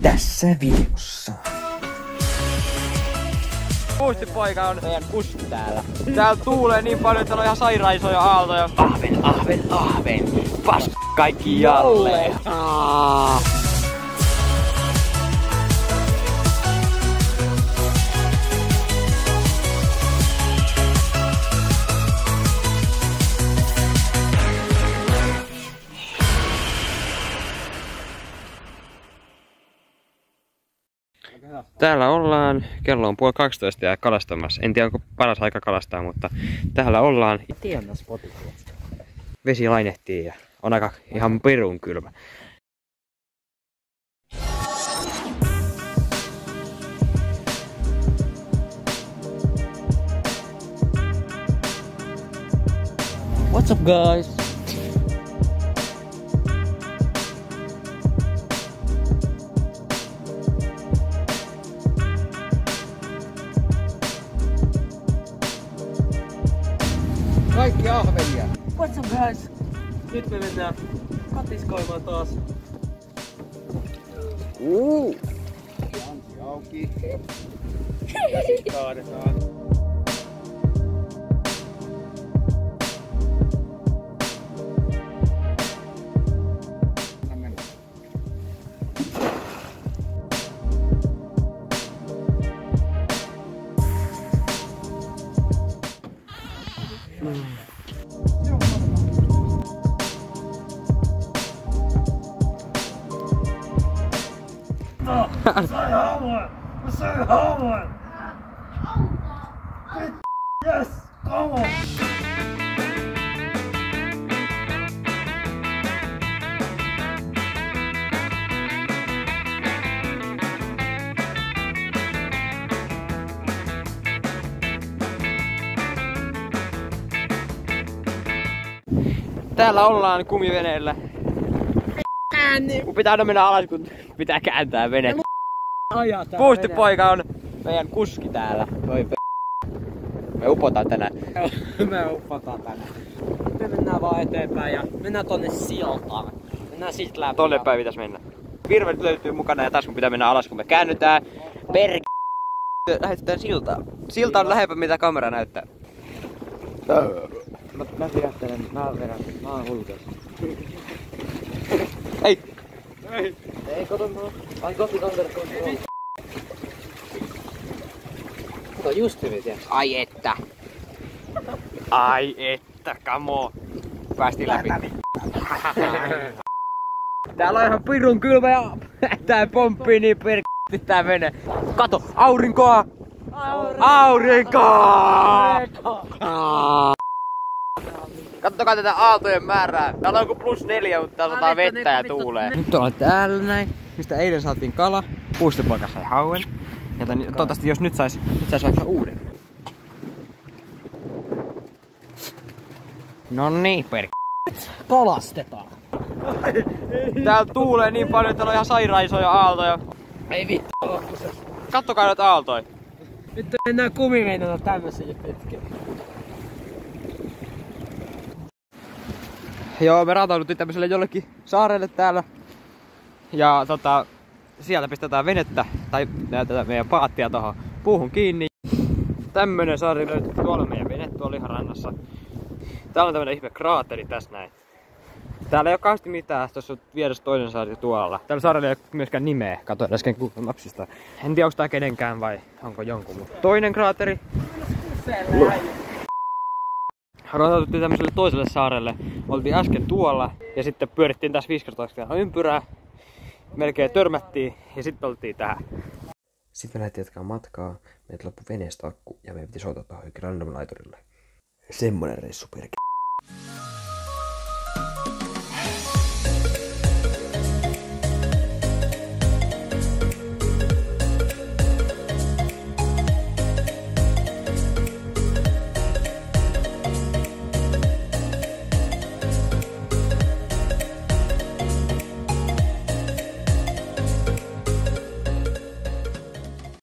Tässä videossa. Puistipoika on meidän kuski täällä. Täällä tuulee niin paljon, että on ihan sairaan isoja aaltoja. Ahven. Pas kaikki jalleen. Täällä ollaan, kello on 11:30 ja kalastamassa. En tiedä onko paras aika kalastaa, mutta täällä ollaan. Tiedän spotit. Vesi lainehtii ja on aika ihan pirun kylmä. What's up guys? Kaikki ahvenia. What's up guys? Nyt me mennään katiskoimaan taas. Ansi auki. Kaadetaan. Say home. Yes, come on. Täällä ollaan kumiveneellä. Kun pitää aina mennä alas, kun pitää kääntää vene. Puistipoika on meidän kuski täällä. Me upotaan tänään. Me upotaan tänään. Me mennään vaan eteenpäin ja mennään tonne siltaan. Mennään siitä läpi. Tonne päin pitäis mennä. Virvet löytyy mukana ja taas kun pitää mennä alas, kun me käännytään. Lähetetään siltaan. Silta on lähempä mitä kamera näyttää. Mä pidättelen, mä oon hulkeus. Ei! Ei, kato mua. I'm got under control. Kato just hyvin siellä. Ai että, kamo. Päästiin läpi. Täällä on ihan pirun kylmä ja tää pomppii niin perkki tää vene. Kato, aurinkoa! Aurinkoa! Kattokaa tätä aaltojen määrää. Täällä on joku +4, mutta täällä sataa vettä ja tuulee. Nyt ollaan täällä näin, mistä eilen saatiin kala. Puistipoika sai hauen. Ja toivottavasti jos nyt sais vaikka uuden. Noniin Kalastetaan. Täällä tuulee niin paljon, että on ihan sairaan isoja aaltoja. Ei vittu. Kattokaa noita aaltoja. Nyt mennään kumiveneellä tämmösen hetken. Joo, me raatauduttiin tämmöiselle jollekin saarelle täällä. Ja sieltä pistetään venettä tai tätä meidän paattia tohon puuhun kiinni. Tämmönen saari löytyy tuolla meidän vene tuolla ihan rannassa. Täällä on tämmönen ihme kraateri tässä näin. Täällä ei oo kauheasti mitään, tuossa on vieressä toinen saari tuolla. Täällä saarella ei oo myöskään nimeä, katoin äsken Google Mapsista. En tiedä onko tää kenenkään vai onko jonkun, mutta toinen kraateri. Rotaututtiin tämmöiselle toiselle saarelle. Oltiin äsken tuolla ja sitten pyörittiin tässä 15 ympyrää. Melkein törmättiin ja sitten oltiin tähän. Sitten me lähdettiin jatkaa matkaa. Meiltä loppui veneestä akku ja meidän piti soittaa tuohon random laiturille. Semmonen reissu perkele.